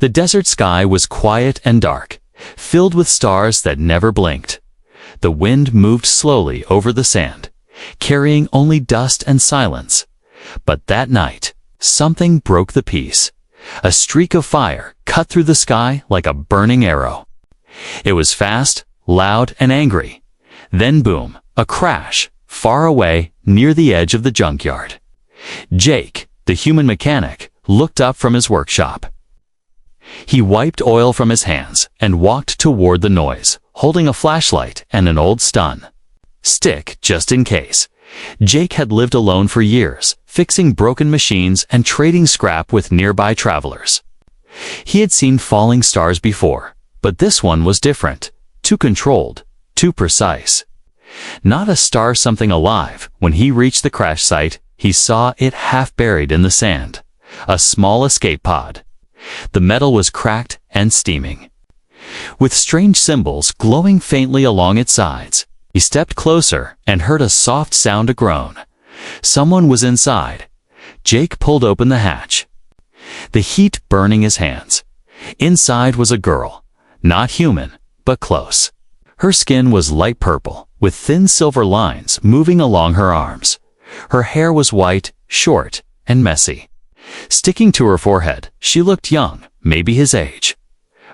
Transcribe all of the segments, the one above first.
The desert sky was quiet and dark, filled with stars that never blinked. The wind moved slowly over the sand, carrying only dust and silence. But that night, something broke the peace. A streak of fire cut through the sky like a burning arrow. It was fast, loud, and angry. Then boom, a crash, far away, near the edge of the junkyard. Jake, the human mechanic, looked up from his workshop. He wiped oil from his hands and walked toward the noise, holding a flashlight and an old stun stick just in case. Jake had lived alone for years, fixing broken machines and trading scrap with nearby travelers. He had seen falling stars before, but this one was different, too controlled, too precise. Not a star, something alive. When he reached the crash site, he saw it half buried in the sand. A small escape pod. The metal was cracked and steaming, with strange symbols glowing faintly along its sides. He stepped closer and heard a soft sound, a groan. Someone was inside. Jake pulled open the hatch, the heat burning his hands. Inside was a girl, not human, but close. Her skin was light purple, with thin silver lines moving along her arms. Her hair was white, short, and messy. Sticking to her forehead, she looked young, maybe his age.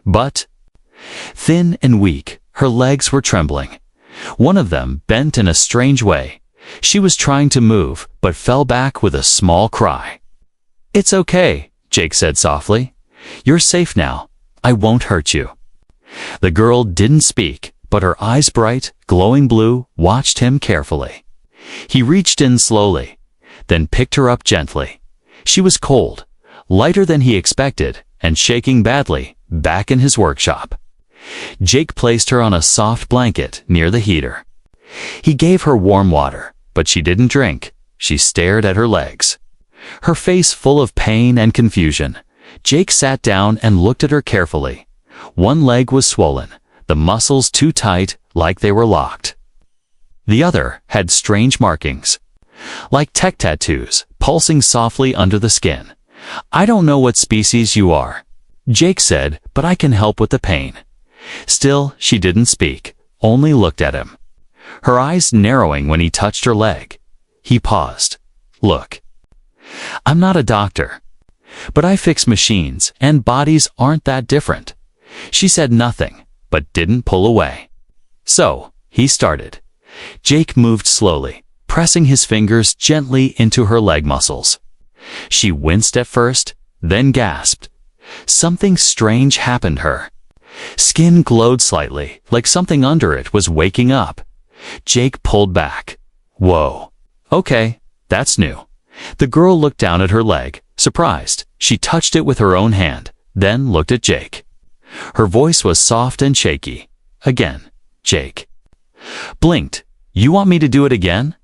But thin and weak, her legs were trembling. One of them bent in a strange way. She was trying to move, but fell back with a small cry. "It's okay," Jake said softly. "You're safe now. I won't hurt you." The girl didn't speak, but her eyes, bright, glowing blue, watched him carefully. He reached in slowly, then picked her up gently. She was cold, lighter than he expected, and shaking badly, back in his workshop. Jake placed her on a soft blanket near the heater. He gave her warm water, but she didn't drink. She stared at her legs, her face full of pain and confusion. Jake sat down and looked at her carefully. One leg was swollen, the muscles too tight, like they were locked. The other had strange markings, like tech tattoos, pulsing softly under the skin. "I don't know what species you are," Jake said, "but I can help with the pain." Still, she didn't speak, only looked at him, her eyes narrowing when he touched her leg. He paused. "Look, I'm not a doctor, but I fix machines, and bodies aren't that different." She said nothing, but didn't pull away. "So," he started. Jake moved slowly, pressing his fingers gently into her leg muscles. She winced at first, then gasped. Something strange happened to her. Skin glowed slightly, like something under it was waking up. Jake pulled back. "Whoa. Okay, that's new." The girl looked down at her leg, surprised. She touched it with her own hand, then looked at Jake. Her voice was soft and shaky. "Again." Jake blinked. "You want me to do it again?"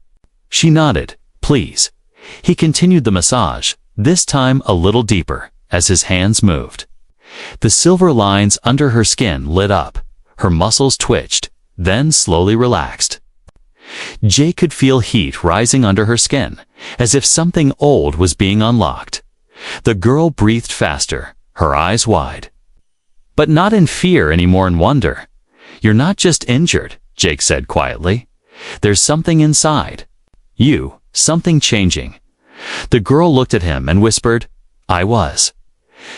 She nodded. "Please." He continued the massage, this time a little deeper, as his hands moved. The silver lines under her skin lit up. Her muscles twitched, then slowly relaxed. Jake could feel heat rising under her skin, as if something old was being unlocked. The girl breathed faster, her eyes wide. But not in fear anymore, in wonder. "You're not just injured," Jake said quietly. "There's something inside you, something changing." The girl looked at him and whispered, "I was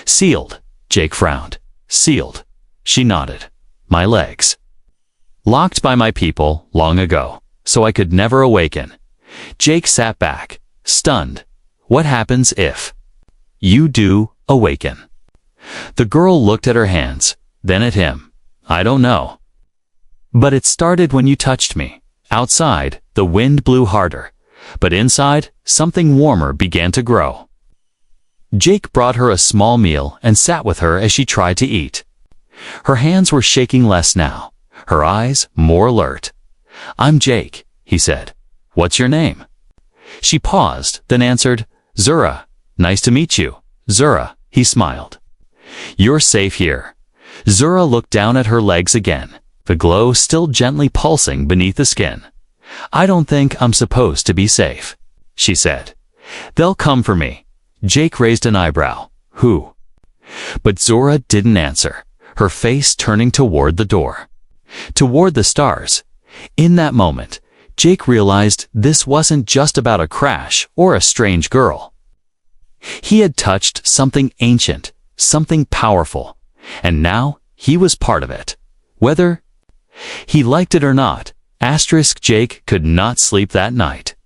sealed." Jake frowned. "Sealed?" She nodded. "My legs. Locked by my people long ago, so I could never awaken." Jake sat back, stunned. "What happens if you do awaken?" The girl looked at her hands, then at him. "I don't know. But it started when you touched me." Outside, the wind blew harder, but inside, something warmer began to grow. Jake brought her a small meal and sat with her as she tried to eat. Her hands were shaking less now, her eyes more alert. "I'm Jake," he said. "What's your name?" She paused, then answered, "Zura. Nice to meet you, Zura." He smiled. "You're safe here." Zura looked down at her legs again, the glow still gently pulsing beneath the skin. "I don't think I'm supposed to be safe," she said. "They'll come for me." Jake raised an eyebrow. "Who?" But Zora didn't answer, her face turning toward the door. Toward the stars. In that moment, Jake realized this wasn't just about a crash or a strange girl. He had touched something ancient, something powerful, and now he was part of it. Whether he liked it or not, Jake could not sleep that night.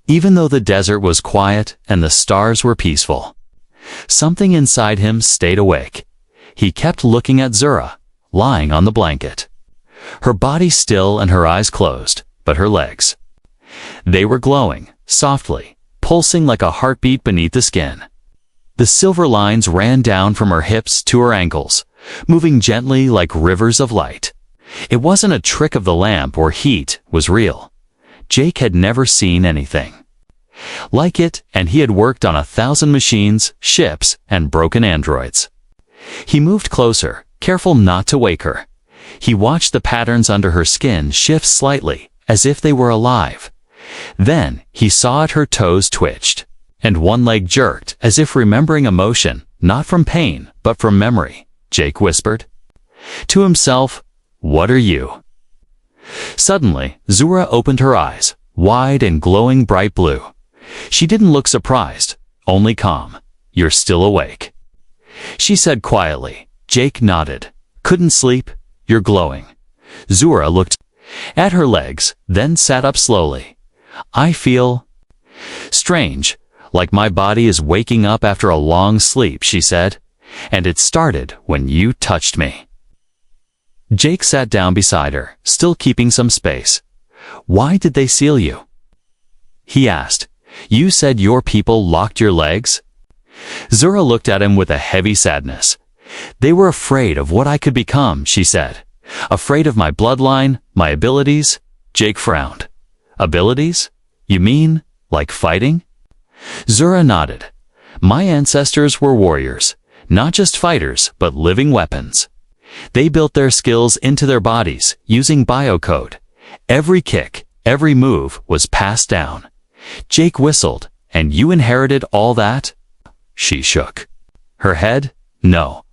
Even though the desert was quiet and the stars were peaceful, something inside him stayed awake. He kept looking at Zora, lying on the blanket. Her body still and her eyes closed, but her legs. They were glowing, softly, pulsing like a heartbeat beneath the skin. The silver lines ran down from her hips to her ankles, moving gently like rivers of light. It wasn't a trick of the lamp or heat, was real. Jake had never seen anything like it, and he had worked on 1,000 machines, ships, and broken androids. He moved closer, careful not to wake her. He watched the patterns under her skin shift slightly, as if they were alive. Then he saw it, her toes twitched, and one leg jerked, as if remembering emotion, not from pain, but from memory. Jake whispered to himself, "What are you?" Suddenly, Zora opened her eyes, wide and glowing bright blue. She didn't look surprised, only calm. "You're still awake," she said quietly. Jake nodded. "Couldn't sleep? You're glowing." Zora looked at her legs, then sat up slowly. "I feel strange, like my body is waking up after a long sleep," she said. "And it started when you touched me." Jake sat down beside her, still keeping some space. "Why did they seal you?" he asked. "You said your people locked your legs?" Zora looked at him with a heavy sadness. "They were afraid of what I could become," she said. "Afraid of my bloodline, my abilities." Jake frowned. "Abilities? You mean, like fighting?" Zora nodded. "My ancestors were warriors, not just fighters, but living weapons. They built their skills into their bodies, using biocode. Every kick, every move was passed down." Jake whistled. "And you inherited all that?" She shook her head. "No.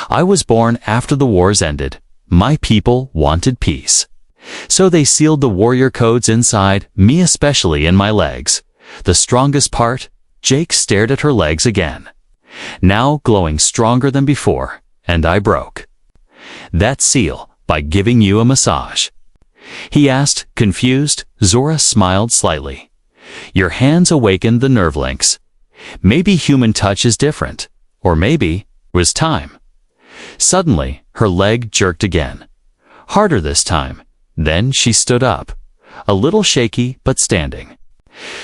I was born after the wars ended. My people wanted peace. So they sealed the warrior codes inside, me especially in my legs. The strongest part." Jake stared at her legs again, now glowing stronger than before. "And I broke that seal by giving you a massage," he asked, confused. Zora smiled slightly. "Your hands awakened the nerve links. Maybe human touch is different. Or maybe it was time." Suddenly, her leg jerked again. Harder this time. Then she stood up, a little shaky but standing.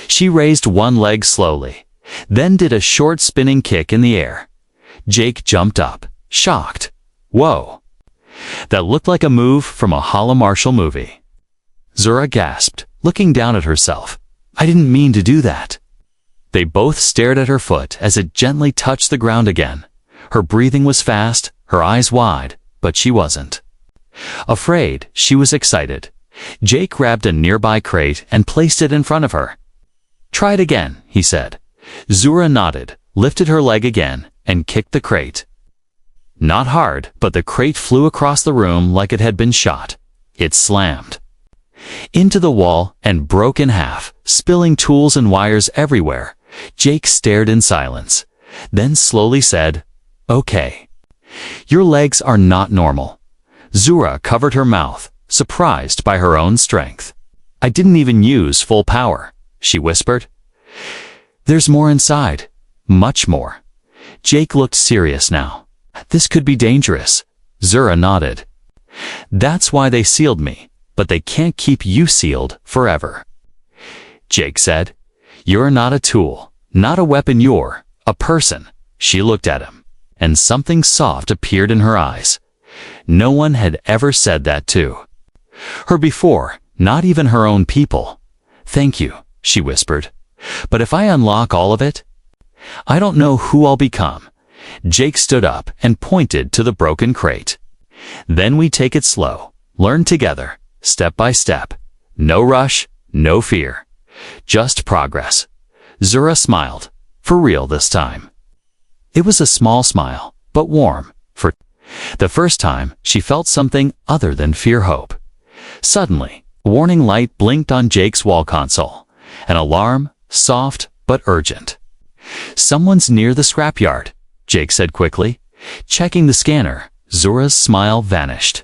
She raised one leg slowly, then did a short spinning kick in the air. Jake jumped up, shocked. "Whoa. That looked like a move from a Hala Marshall movie." Zora gasped, looking down at herself. "I didn't mean to do that." They both stared at her foot as it gently touched the ground again. Her breathing was fast, her eyes wide, but she wasn't afraid. She was excited. Jake grabbed a nearby crate and placed it in front of her. "Try it again," he said. Zora nodded, lifted her leg again, and kicked the crate. Not hard, but the crate flew across the room like it had been shot. It slammed into the wall and broke in half, spilling tools and wires everywhere. Jake stared in silence, then slowly said, "Okay. Your legs are not normal." Zora covered her mouth, surprised by her own strength. "I didn't even use full power," she whispered. "There's more inside. Much more." Jake looked serious now. "This could be dangerous." Zora nodded. "That's why they sealed me, but they can't keep you sealed forever." Jake said, "You're not a tool, not a weapon, you're a person." She looked at him, and something soft appeared in her eyes. No one had ever said that to her before, not even her own people. "Thank you," she whispered. "But if I unlock all of it, I don't know who I'll become." Jake stood up and pointed to the broken crate. "Then we take it slow, learn together, step by step. No rush, no fear. Just progress." Zora smiled. For real this time. It was a small smile, but warm. For the first time, she felt something other than fear-hope. Suddenly, a warning light blinked on Jake's wall console. An alarm, soft but urgent. "Someone's near the scrapyard," Jake said quickly. Checking the scanner, Zora's smile vanished.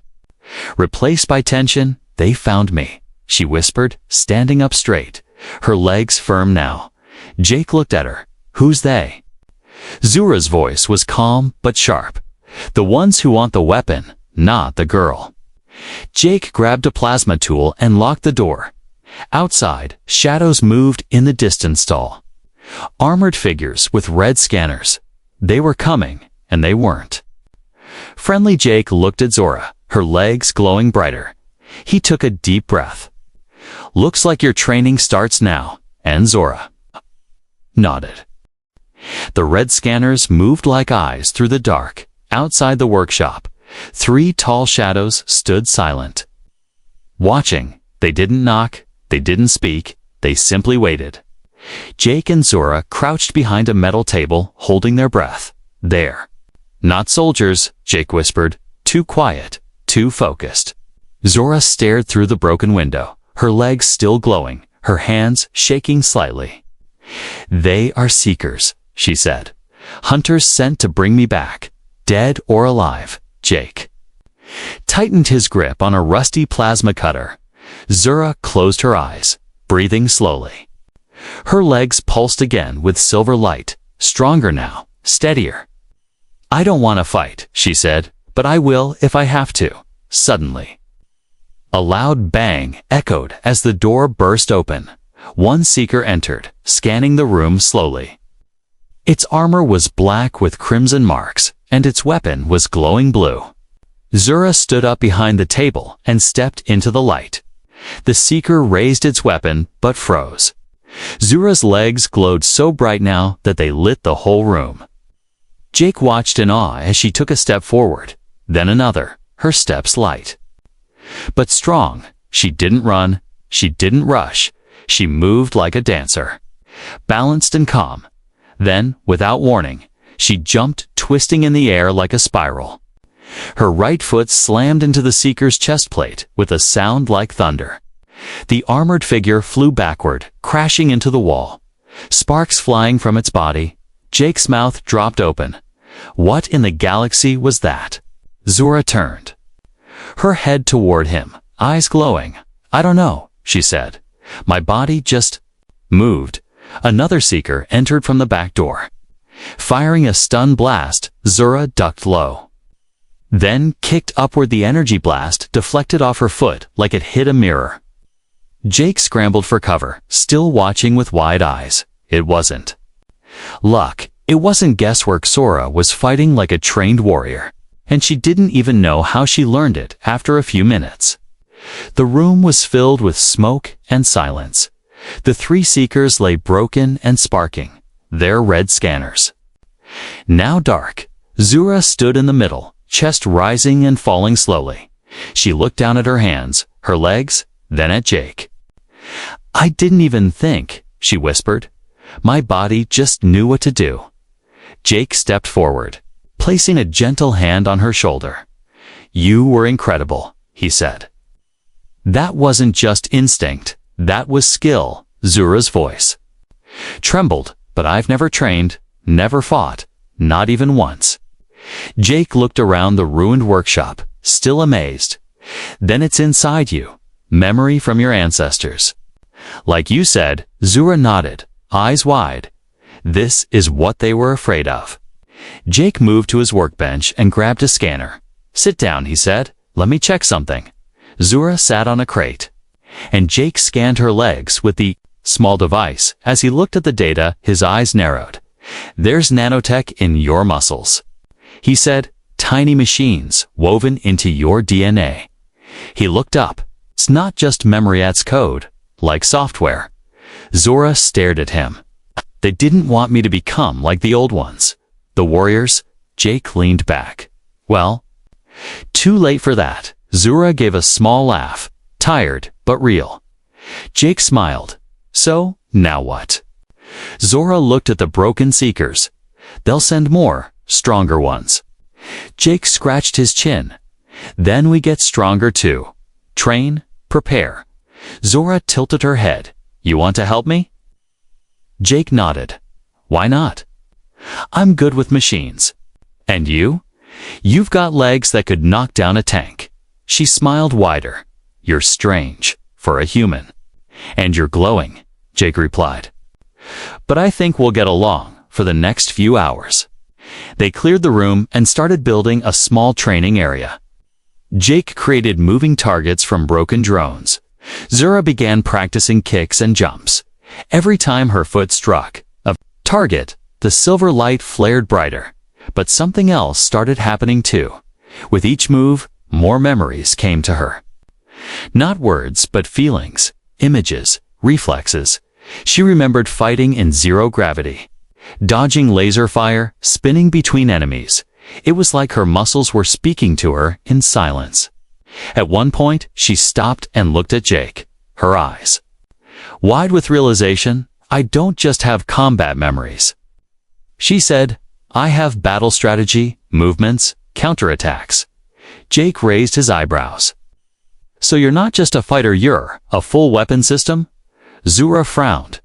Replaced by tension, "They found me," she whispered, standing up straight, her legs firm now. Jake looked at her. "Who's they?" Zora's voice was calm but sharp. "The ones who want the weapon, not the girl." Jake grabbed a plasma tool and locked the door. Outside, shadows moved in the distant stall. Armored figures with red scanners. They were coming, and they weren't. Friendly Jake looked at Zora, her legs glowing brighter. He took a deep breath. "Looks like your training starts now," and Zora nodded. The red scanners moved like eyes through the dark. Outside the workshop, 3 tall shadows stood silent. Watching, they didn't knock, they didn't speak, they simply waited. Jake and Zora crouched behind a metal table, holding their breath. "There." "Not soldiers," Jake whispered. "Too quiet, too focused." Zora stared through the broken window, her legs still glowing, her hands shaking slightly. "They are seekers," she said. "Hunters sent to bring me back, dead or alive." Jake tightened his grip on a rusty plasma cutter. Zora closed her eyes, breathing slowly. Her legs pulsed again with silver light, stronger now, steadier. "I don't want to fight," she said, "but I will if I have to." Suddenly, a loud bang echoed as the door burst open. One seeker entered, scanning the room slowly. Its armor was black with crimson marks, and its weapon was glowing blue. Zora stood up behind the table and stepped into the light. The seeker raised its weapon, but froze. Zora's legs glowed so bright now that they lit the whole room. Jake watched in awe as she took a step forward, then another, her steps light. But strong. She didn't run, she didn't rush, she moved like a dancer. Balanced and calm. Then, without warning, she jumped, twisting in the air like a spiral. Her right foot slammed into the seeker's chest plate with a sound like thunder. The armored figure flew backward, crashing into the wall. Sparks flying from its body. Jake's mouth dropped open. What in the galaxy was that? Zora turned, her head toward him, eyes glowing. "I don't know," she said. "My body just moved." Another seeker entered from the back door. Firing a stun blast, Zora ducked low. Then kicked upward. The energy blast deflected off her foot like it hit a mirror. Jake scrambled for cover, still watching with wide eyes. It wasn't luck. It wasn't guesswork. Zora was fighting like a trained warrior, and she didn't even know how she learned it after a few minutes. The room was filled with smoke and silence. The 3 seekers lay broken and sparking, their red scanners now dark. Zora stood in the middle, chest rising and falling slowly. She looked down at her hands, her legs, then at Jake. "I didn't even think," she whispered. "My body just knew what to do." Jake stepped forward, placing a gentle hand on her shoulder. "You were incredible," he said. "That wasn't just instinct, that was skill." Zora's voice trembled. "But I've never trained, never fought, not even once." Jake looked around the ruined workshop, still amazed. "Then it's inside you, memory from your ancestors." "Like you said," Zora nodded, eyes wide. This is what they were afraid of. Jake moved to his workbench and grabbed a scanner. "Sit down," he said. "Let me check something." Zora sat on a crate, and Jake scanned her legs with the small device. As he looked at the data, his eyes narrowed. "There's nanotech in your muscles," he said. "Tiny machines woven into your DNA." He looked up. "It's not just memory, it's code, like software." Zora stared at him. "They didn't want me to become like the old ones. The warriors." Jake leaned back. "Well, too late for that." Zora gave a small laugh, tired but real. Jake smiled. "So, now what?" Zora looked at the broken seekers. They'll send more, stronger ones. Jake scratched his chin. Then we get stronger too. Train, prepare. Zora tilted her head. You want to help me? Jake nodded. Why not? I'm good with machines. And you? You've got legs that could knock down a tank. She smiled wider. You're strange, for a human. And you're glowing, Jake replied. But I think we'll get along for the next few hours. They cleared the room and started building a small training area. Jake created moving targets from broken drones. Zura began practicing kicks and jumps. Every time her foot struck a target, the silver light flared brighter. But something else started happening too. With each move, more memories came to her. Not words, but feelings, images, reflexes. She remembered fighting in zero gravity, dodging laser fire, spinning between enemies. It was like her muscles were speaking to her in silence. At one point, she stopped and looked at Jake, her eyes wide with realization. I don't just have combat memories. She said, I have battle strategy, movements, counterattacks. Jake raised his eyebrows. So you're not just a fighter, you're a full weapon system? Zura frowned.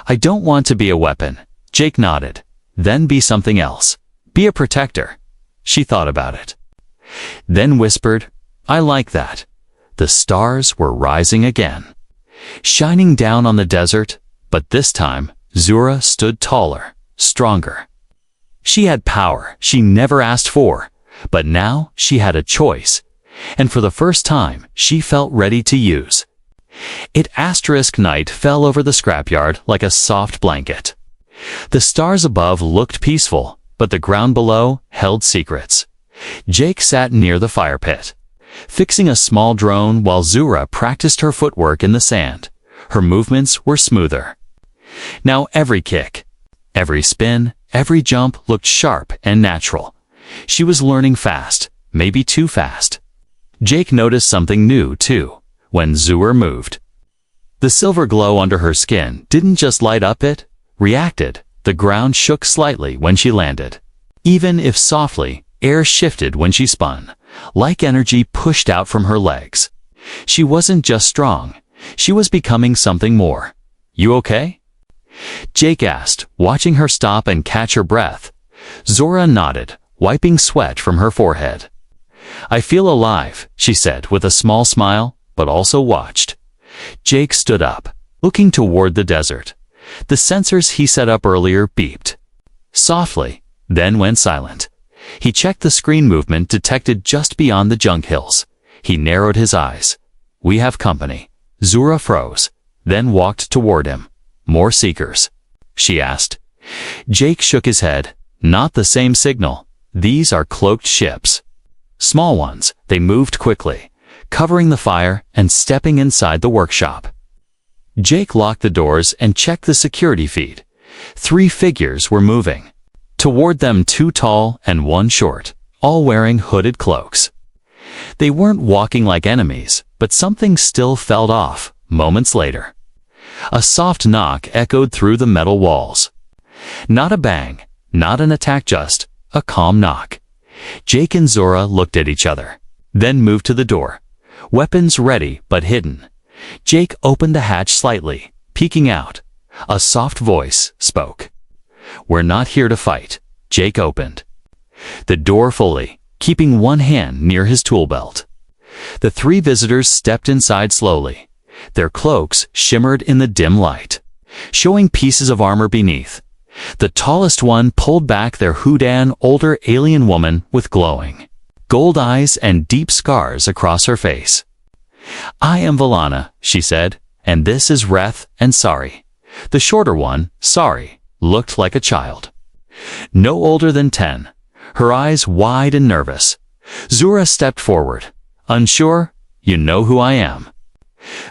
I don't want to be a weapon. Jake nodded. Then be something else. Be a protector. She thought about it. Then whispered, I like that. The stars were rising again, shining down on the desert, but this time Zura stood taller, stronger. She had power she never asked for, but now she had a choice, and for the first time she felt ready to use it. Night fell over the scrapyard like a soft blanket. The stars above looked peaceful, but the ground below held secrets. Jake sat near the fire pit, fixing a small drone while Zura practiced her footwork in the sand. Her movements were smoother. Now every kick, every spin, every jump looked sharp and natural. She was learning fast, maybe too fast. Jake noticed something new, too, when Zura moved. The silver glow under her skin didn't just light up, it reacted. The ground shook slightly when she landed. Even if softly, air shifted when she spun, like energy pushed out from her legs. She wasn't just strong, she was becoming something more. You okay? Jake asked, watching her stop and catch her breath. Zora nodded, wiping sweat from her forehead. I feel alive, she said with a small smile, but also watched. Jake stood up, looking toward the desert. The sensors he set up earlier beeped softly, then went silent. He checked the screen movement detected just beyond the junk hills. He narrowed his eyes. We have company. Zura froze, then walked toward him. More seekers? She asked. Jake shook his head. Not the same signal. These are cloaked ships. Small ones. They moved quickly, covering the fire and stepping inside the workshop. Jake locked the doors and checked the security feed. 3 figures were moving. Toward them 2 tall and 1 short, all wearing hooded cloaks. They weren't walking like enemies, but something still felt off. Moments later, a soft knock echoed through the metal walls. Not a bang, not an attack, just a calm knock. Jake and Zora looked at each other, then moved to the door, weapons ready but hidden. Jake opened the hatch slightly, peeking out. A soft voice spoke. We're not here to fight. Jake opened the door fully, keeping one hand near his tool belt. The 3 visitors stepped inside slowly. Their cloaks shimmered in the dim light, showing pieces of armor beneath. The tallest one pulled back their Houdan, older alien woman with glowing gold eyes and deep scars across her face. I am Valana, she said, and this is Reth and Sari. The shorter one, Sari, looked like a child. No older than 10, her eyes wide and nervous. Zura stepped forward. Unsure? You know who I am.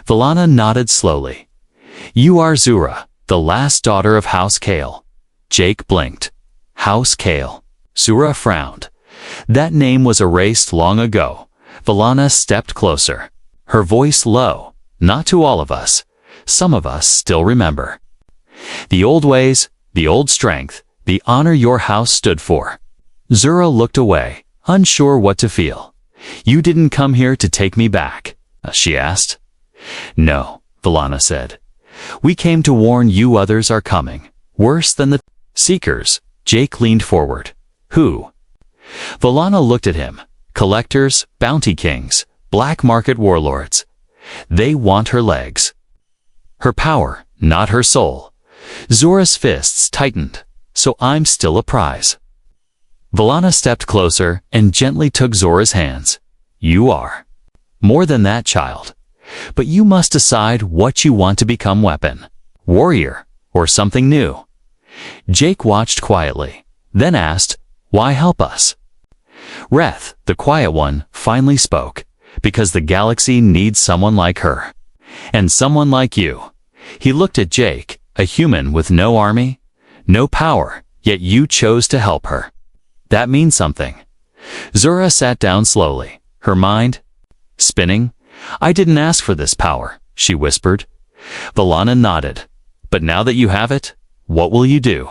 Valana nodded slowly. You are Zura, the last daughter of House Kale. Jake blinked. House Kale. Zura frowned. That name was erased long ago. Valana stepped closer, her voice low. Not to all of us. Some of us still remember. The old ways, the old strength, the honor your house stood for. Zura looked away, unsure what to feel. You didn't come here to take me back, she asked. No, Valana said. We came to warn you others are coming. Worse than the Seekers. Jake leaned forward. Who? Valana looked at him. Collectors, bounty kings, black market warlords. They want her legs. Her power, not her soul. Zura's fists tightened. So I'm still a prize. Valana stepped closer and gently took Zora's hands. You are. More than that, child. But you must decide what you want to become: weapon, warrior, or something new. Jake watched quietly, then asked, why help us? Reth, the quiet one, finally spoke, because the galaxy needs someone like her. And someone like you. He looked at Jake, a human with no army, no power, yet you chose to help her. That means something. Zura sat down slowly, her mind spinning. I didn't ask for this power, she whispered. Valana nodded. But now that you have it, what will you do?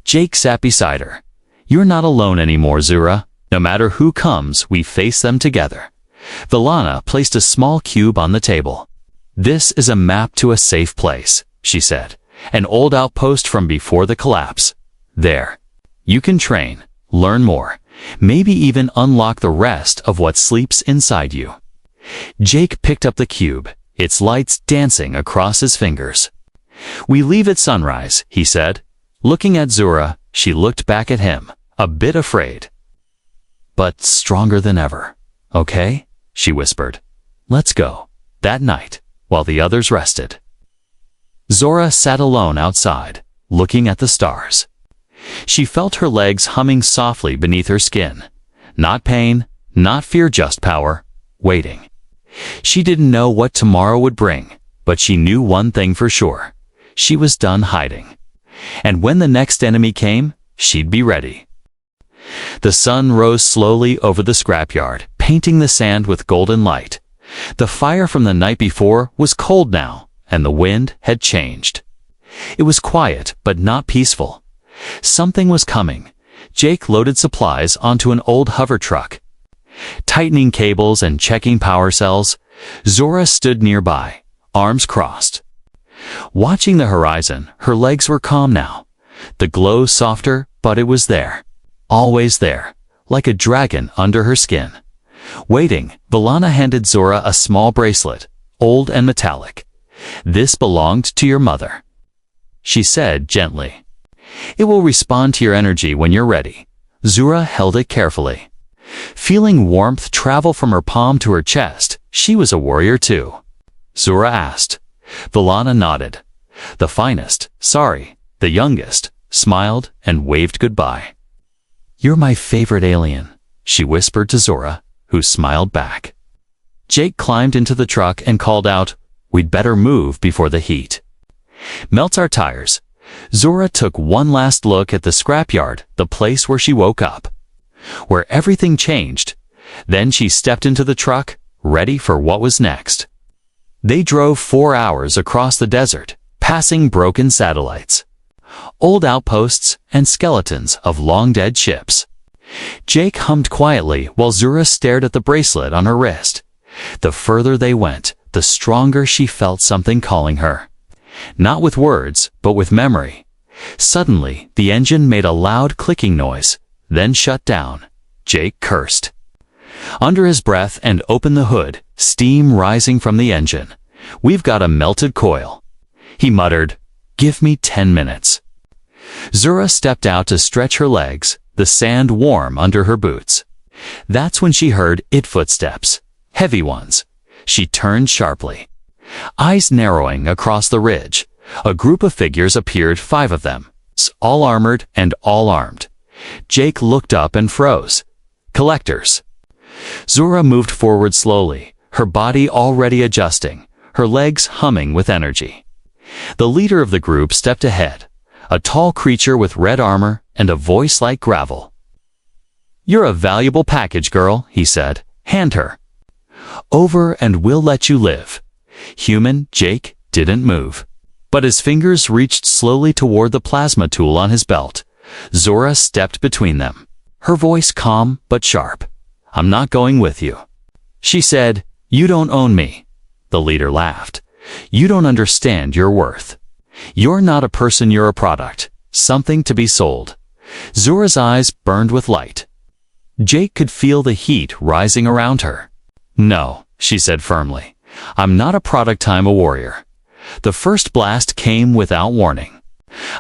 Jake sat beside her. You're not alone anymore, Zura. No matter who comes, we face them together. Valana placed a small cube on the table. This is a map to a safe place, she said. An old outpost from before the collapse. There. You can train, learn more, maybe even unlock the rest of what sleeps inside you. Jake picked up the cube, its lights dancing across his fingers. We leave at sunrise, he said. Looking at Zura, she looked back at him, a bit afraid. But stronger than ever. Okay? She whispered. Let's go. That night, while the others rested. Zora sat alone outside, looking at the stars. She felt her legs humming softly beneath her skin. Not pain, not fear, just power, waiting. She didn't know what tomorrow would bring, but she knew one thing for sure. She was done hiding. And when the next enemy came, she'd be ready. The sun rose slowly over the scrapyard, painting the sand with golden light. The fire from the night before was cold now, and the wind had changed. It was quiet, but not peaceful. Something was coming. Jake loaded supplies onto an old hover truck. Tightening cables and checking power cells, Zora stood nearby, arms crossed. Watching the horizon, her legs were calm now. The glow softer, but it was there. Always there, like a dragon under her skin. Waiting, Valana handed Zora a small bracelet, old and metallic. This belonged to your mother, she said gently. It will respond to your energy when you're ready. Zora held it carefully. Feeling warmth travel from her palm to her chest, she was a warrior too. Zora asked. Valana nodded. The finest, sorry, the youngest, smiled and waved goodbye. You're my favorite alien, she whispered to Zora, who smiled back. Jake climbed into the truck and called out, we'd better move before the heat melts our tires. Zora took one last look at the scrapyard, the place where she woke up, where everything changed. Then she stepped into the truck, ready for what was next. They drove 4 hours across the desert, passing broken satellites, old outposts, and skeletons of long-dead ships. Jake hummed quietly while Zura stared at the bracelet on her wrist. The further they went, the stronger she felt something calling her. Not with words, but with memory. Suddenly, the engine made a loud clicking noise, then shut down. Jake cursed under his breath and opened the hood, steam rising from the engine. We've got a melted coil. He muttered, give me 10 minutes. Zura stepped out to stretch her legs, the sand warm under her boots. That's when she heard footsteps, heavy ones. She turned sharply, eyes narrowing across the ridge. A group of figures appeared, 5 of them, all armored and all armed. Jake looked up and froze. Collectors. Zura moved forward slowly, her body already adjusting, her legs humming with energy. The leader of the group stepped ahead, a tall creature with red armor and a voice like gravel. You're a valuable package, girl, he said. Hand her over and we'll let you live. Human Jake didn't move, but his fingers reached slowly toward the plasma tool on his belt, Zora stepped between them, her voice calm but sharp. "I'm not going with you." She said, "You don't own me." The leader laughed. "You don't understand your worth. You're not a person, you're a product, something to be sold." Zora's eyes burned with light. Jake could feel the heat rising around her. "No," she said firmly. "I'm not a product, I'm a warrior." The first blast came without warning.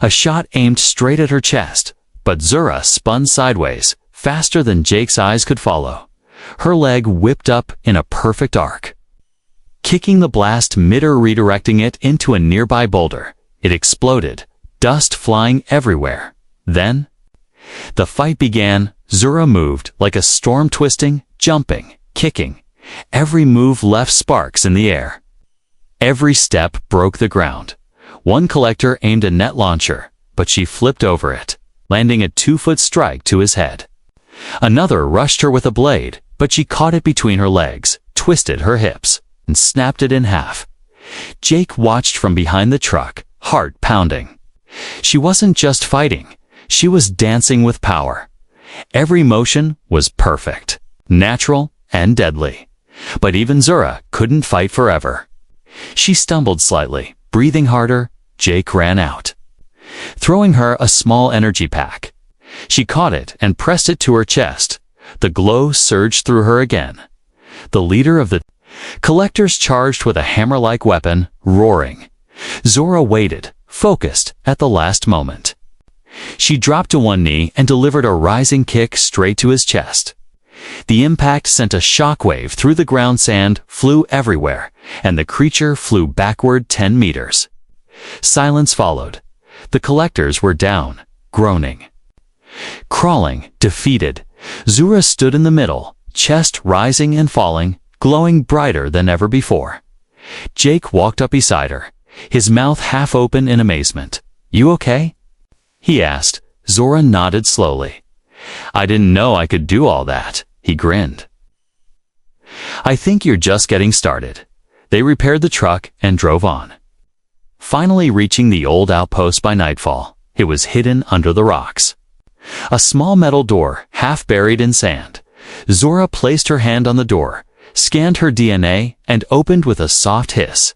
A shot aimed straight at her chest, but Zora spun sideways, faster than Jake's eyes could follow. Her leg whipped up in a perfect arc, kicking the blast mid-air, redirecting it into a nearby boulder. It exploded, dust flying everywhere. Then, the fight began. Zora moved like a storm, twisting, jumping, kicking. Every move left sparks in the air. Every step broke the ground. One collector aimed a net launcher, but she flipped over it, landing a 2-foot strike to his head. Another rushed her with a blade, but she caught it between her legs, twisted her hips, and snapped it in half. Jake watched from behind the truck, heart pounding. She wasn't just fighting, she was dancing with power. Every motion was perfect, natural, and deadly. But even Zora couldn't fight forever. She stumbled slightly, breathing harder. Jake ran out, throwing her a small energy pack. She caught it and pressed it to her chest. The glow surged through her again. The leader of the collectors charged with a hammer-like weapon, roaring. Zora waited, focused, at the last moment. She dropped to one knee and delivered a rising kick straight to his chest. The impact sent a shockwave through the ground. Sand flew everywhere, and the creature flew backward 10 meters. Silence followed. The collectors were down, groaning. Crawling, defeated, Zora stood in the middle, chest rising and falling, glowing brighter than ever before. Jake walked up beside her, his mouth half open in amazement. "You okay?" he asked. Zora nodded slowly. "I didn't know I could do all that," he grinned. "I think you're just getting started." They repaired the truck and drove on, finally reaching the old outpost by nightfall. It was hidden under the rocks. A small metal door, half buried in sand. Zora placed her hand on the door, scanned her DNA, and opened with a soft hiss.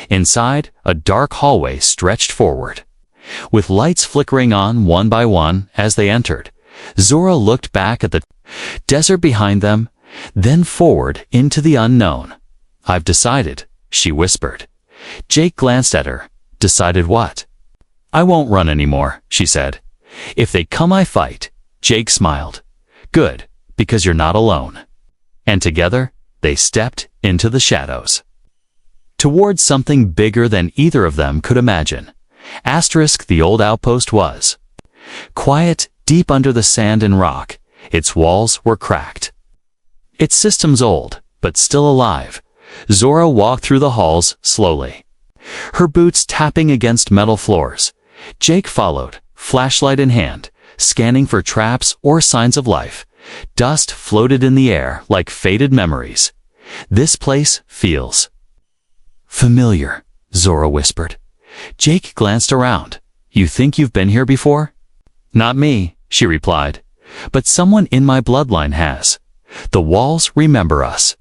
Inside, a dark hallway stretched forward, with lights flickering on one by one as they entered. Zora looked back at the desert behind them, then forward into the unknown. "I've decided," she whispered. Jake glanced at her. "Decided what?" "I won't run anymore," she said. "If they come, I fight." Jake smiled. "Good, because you're not alone." And together, they stepped into the shadows, towards something bigger than either of them could imagine. The old outpost was quiet, deep under the sand and rock. Its walls were cracked, its systems old, but still alive. Zora walked through the halls slowly, her boots tapping against metal floors. Jake followed, flashlight in hand, scanning for traps or signs of life. Dust floated in the air like faded memories. "This place feels familiar," Zora whispered. Jake glanced around. "You think you've been here before?" "Not me," she replied, "but someone in my bloodline has. The walls remember us."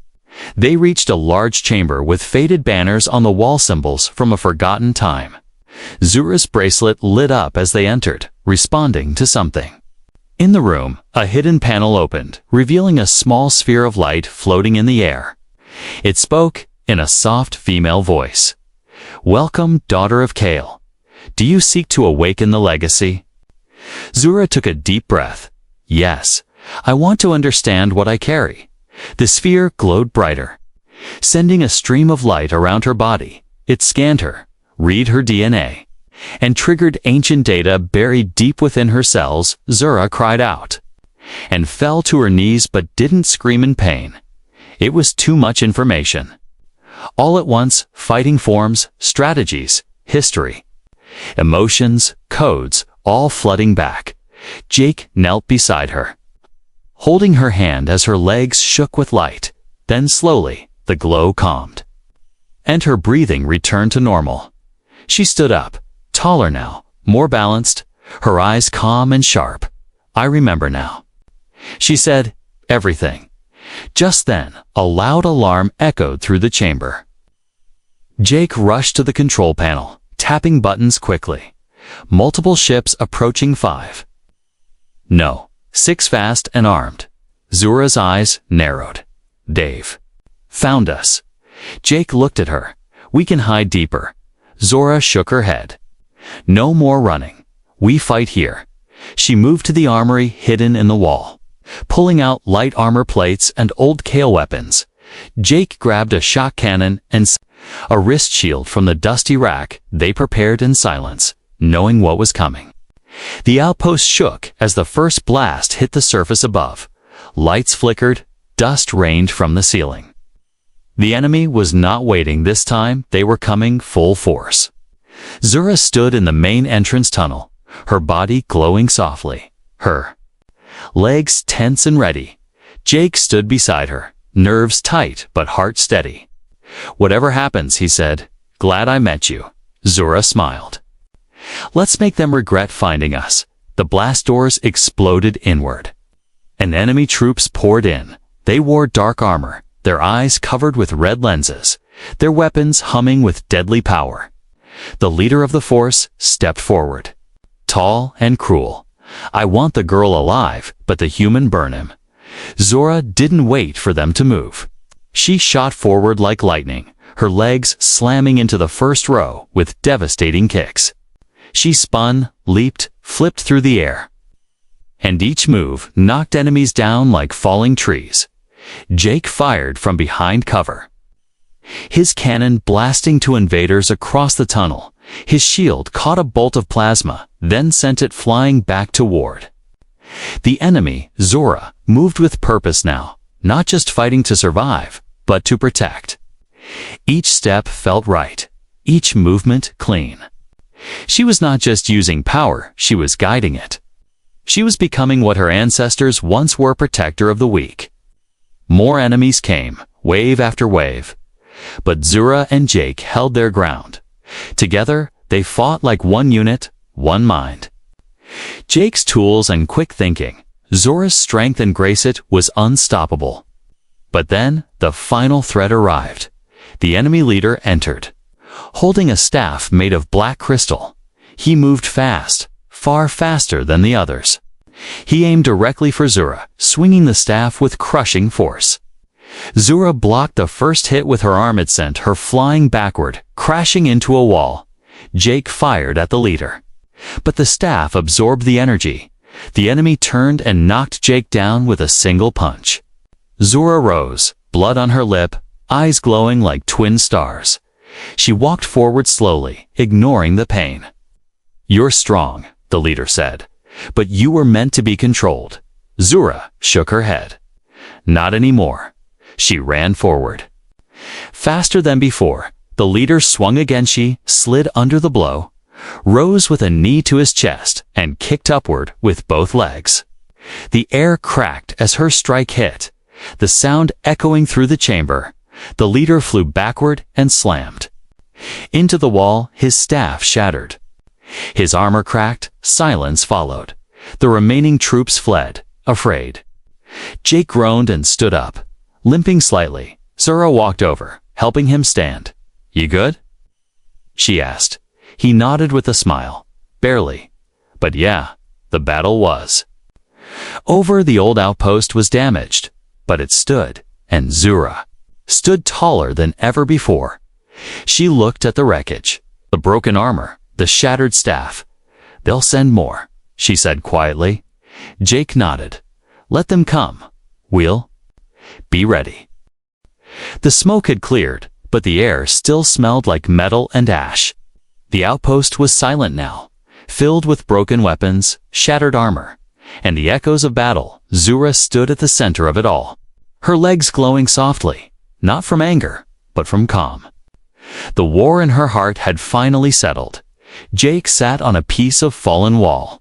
They reached a large chamber with faded banners on the wall, symbols from a forgotten time. Zora's bracelet lit up as they entered, responding to something. In the room, a hidden panel opened, revealing a small sphere of light floating in the air. It spoke in a soft female voice. "Welcome, daughter of Kale. Do you seek to awaken the legacy?" Zora took a deep breath. "Yes, I want to understand what I carry." The sphere glowed brighter, sending a stream of light around her body. It scanned her, read her DNA, and triggered ancient data buried deep within her cells. Zora cried out and fell to her knees but didn't scream in pain. It was too much information. All at once, fighting forms, strategies, history, emotions, codes, all flooding back. Jake knelt beside her, holding her hand as her legs shook with light. Then slowly, the glow calmed, and her breathing returned to normal. She stood up, taller now, more balanced, her eyes calm and sharp. "I remember now." She said, "Everything." Just then, a loud alarm echoed through the chamber. Jake rushed to the control panel, tapping buttons quickly. Multiple ships approaching 5. No, 6 fast and armed. Zura's eyes narrowed. "Dave. Found us." Jake looked at her. "We can hide deeper." Zora shook her head. "No more running. We fight here." She moved to the armory hidden in the wall, pulling out light armor plates and old Kale weapons. Jake grabbed a shock cannon and a wrist shield from the dusty rack. They prepared in silence, knowing what was coming. The outpost shook as the first blast hit the surface above. Lights flickered, dust rained from the ceiling. The enemy was not waiting this time, they were coming full force. Zura stood in the main entrance tunnel, her body glowing softly, her legs tense and ready. Jake stood beside her, nerves tight but heart steady. "Whatever happens," he said, "glad I met you." Zura smiled. "Let's make them regret finding us." The blast doors exploded inward, and enemy troops poured in. They wore dark armor, their eyes covered with red lenses, their weapons humming with deadly power. The leader of the force stepped forward, tall and cruel. "I want the girl alive, but the human burn him." Zora didn't wait for them to move. She shot forward like lightning, her legs slamming into the first row with devastating kicks. She spun, leaped, flipped through the air, and each move knocked enemies down like falling trees. Jake fired from behind cover, his cannon blasting to invaders across the tunnel. His shield caught a bolt of plasma, then sent it flying back toward. The enemy, Zora, moved with purpose now, not just fighting to survive, but to protect. Each step felt right, each movement clean. She was not just using power, she was guiding it. She was becoming what her ancestors once were, protector of the weak. More enemies came, wave after wave. But Zura and Jake held their ground. Together, they fought like one unit, one mind. Jake's tools and quick thinking, Zora's strength and grace, it was unstoppable. But then, the final threat arrived. The enemy leader entered, holding a staff made of black crystal. He moved fast, far faster than the others. He aimed directly for Zura, swinging the staff with crushing force. Zura blocked the first hit with her arm. It sent her flying backward, crashing into a wall. Jake fired at the leader, but the staff absorbed the energy. The enemy turned and knocked Jake down with a single punch. Zura rose, blood on her lip, eyes glowing like twin stars. She walked forward slowly, ignoring the pain. "You're strong," the leader said, "but you were meant to be controlled." Zura shook her head. "Not anymore." She ran forward. Faster than before, the leader swung again. She slid under the blow, rose with a knee to his chest, and kicked upward with both legs. The air cracked as her strike hit, the sound echoing through the chamber. The leader flew backward and slammed into the wall, his staff shattered. His armor cracked, silence followed. The remaining troops fled, afraid. Jake groaned and stood up, limping slightly. Zura walked over, helping him stand. "You good?" she asked. He nodded with a smile. "Barely. But yeah, the battle was over." The old outpost was damaged, but it stood, and Zura stood taller than ever before. She looked at the wreckage, the broken armor, the shattered staff. "They'll send more," she said quietly. Jake nodded. "Let them come. We'll be ready." The smoke had cleared, but the air still smelled like metal and ash. The outpost was silent now, filled with broken weapons, shattered armor, and the echoes of battle. Zura stood at the center of it all, her legs glowing softly, not from anger, but from calm. The war in her heart had finally settled. Jake sat on a piece of fallen wall.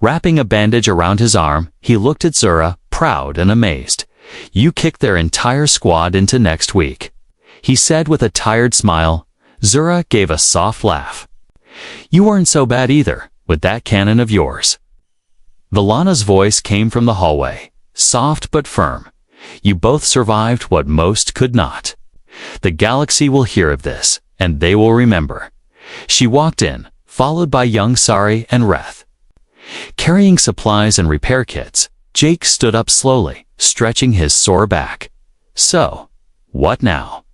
Wrapping a bandage around his arm, he looked at Zura, proud and amazed. "You kicked their entire squad into next week," he said with a tired smile. Zura gave a soft laugh. "You weren't so bad either. with that cannon of yours." Valana's voice came from the hallway, soft but firm. "You both survived what most could not. The galaxy will hear of this, and they will remember." She walked in, followed by young Sari and Reth. Carrying supplies and repair kits, Jake stood up slowly, stretching his sore back. "So, what now?"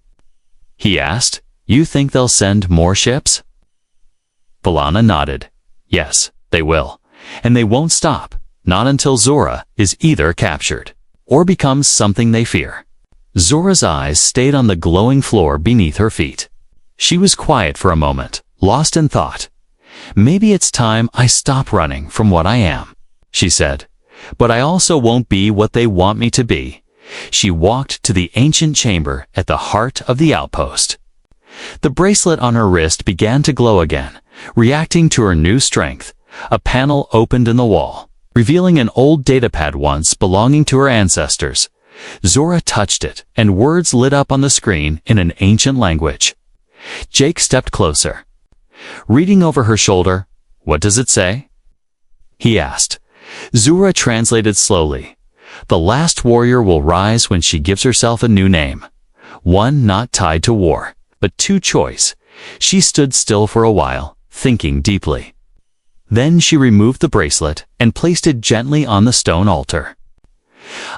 he asked. "You think they'll send more ships?" Valana nodded. "Yes, they will. And they won't stop, not until Zora is either captured or becomes something they fear." Zora's eyes stayed on the glowing floor beneath her feet. She was quiet for a moment, lost in thought. "Maybe it's time I stop running from what I am," she said. "But I also won't be what they want me to be." She walked to the ancient chamber at the heart of the outpost. The bracelet on her wrist began to glow again, reacting to her new strength. A panel opened in the wall, revealing an old datapad once belonging to her ancestors. Zora touched it, and words lit up on the screen in an ancient language. Jake stepped closer. Reading over her shoulder, "What does it say?" he asked. Zora translated slowly. "The last warrior will rise when she gives herself a new name. One not tied to war, but to choice." She stood still for a while, thinking deeply. Then she removed the bracelet and placed it gently on the stone altar.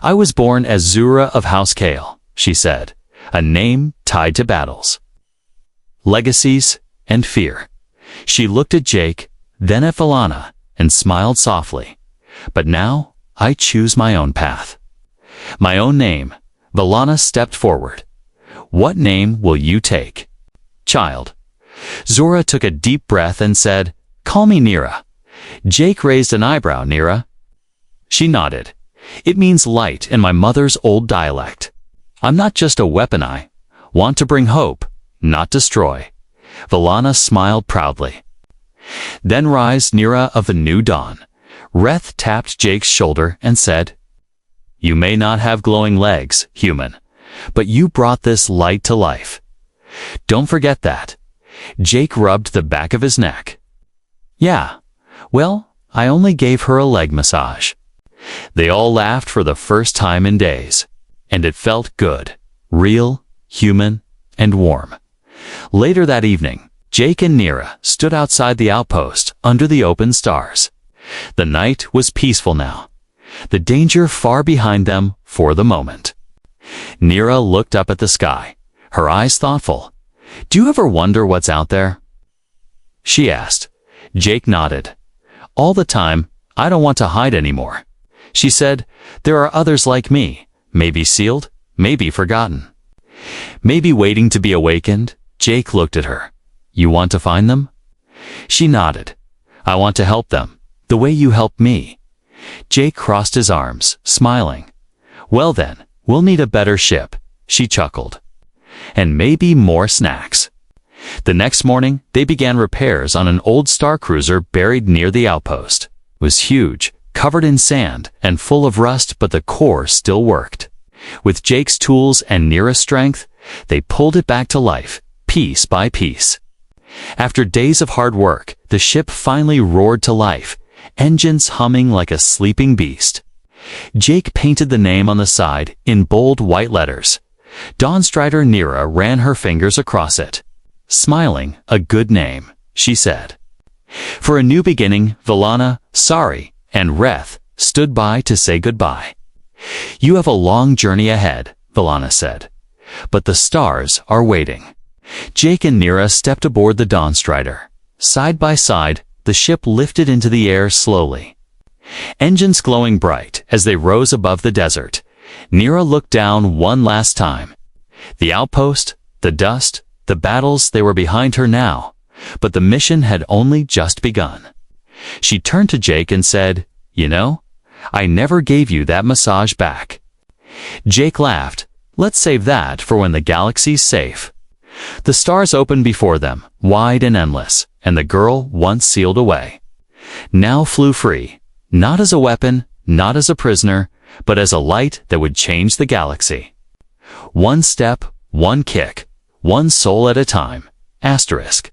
"I was born as Zura of House Kale," she said, "a name tied to battles, legacies, and fear." She looked at Jake, then at Valana, and smiled softly. "But now, I choose my own path. My own name." Valana stepped forward. "What name will you take?" "Child." Zora took a deep breath and said, "Call me Nira." Jake raised an eyebrow. "Nira?" She nodded. "It means light in my mother's old dialect. I'm not just a weapon. I want to bring hope, not destroy." Valana smiled proudly. "Then rise, Nira of the new dawn." Reth tapped Jake's shoulder and said, "You may not have glowing legs, human, but you brought this light to life. Don't forget that." Jake rubbed the back of his neck. "Yeah, well, I only gave her a leg massage." They all laughed for the first time in days, and it felt good, real, human, and warm. Later that evening, Jake and Nira stood outside the outpost under the open stars. The night was peaceful now, the danger far behind them for the moment. Nira looked up at the sky, her eyes thoughtful. "Do you ever wonder what's out there?" she asked. Jake nodded. "All the time. I don't want to hide anymore." She said, "There are others like me, maybe sealed, maybe forgotten, maybe waiting to be awakened." Jake looked at her. "You want to find them?" She nodded. "I want to help them, the way you helped me." Jake crossed his arms, smiling. "Well then, we'll need a better ship," she chuckled. "And maybe more snacks." The next morning, they began repairs on an old star cruiser buried near the outpost. It was huge, covered in sand, and full of rust, but the core still worked. With Jake's tools and Nira's strength, they pulled it back to life, piece by piece. After days of hard work, the ship finally roared to life, engines humming like a sleeping beast. Jake painted the name on the side in bold white letters. Dawnstrider Nira ran her fingers across it. Smiling, "A good name," she said. For a new beginning, Valana, Sari, and Reth stood by to say goodbye. "You have a long journey ahead," Valana said, "but the stars are waiting." Jake and Nira stepped aboard the Dawnstrider. Side by side, the ship lifted into the air slowly, engines glowing bright as they rose above the desert. Nira looked down one last time. The outpost, the dust, the battles, they were behind her now, but the mission had only just begun. She turned to Jake and said, "You know, I never gave you that massage back." Jake laughed. "Let's save that for when the galaxy's safe." The stars opened before them, wide and endless, and the girl, once sealed away, now flew free, not as a weapon, not as a prisoner, but as a light that would change the galaxy. One step, one kick, one soul at a time. Asterisk.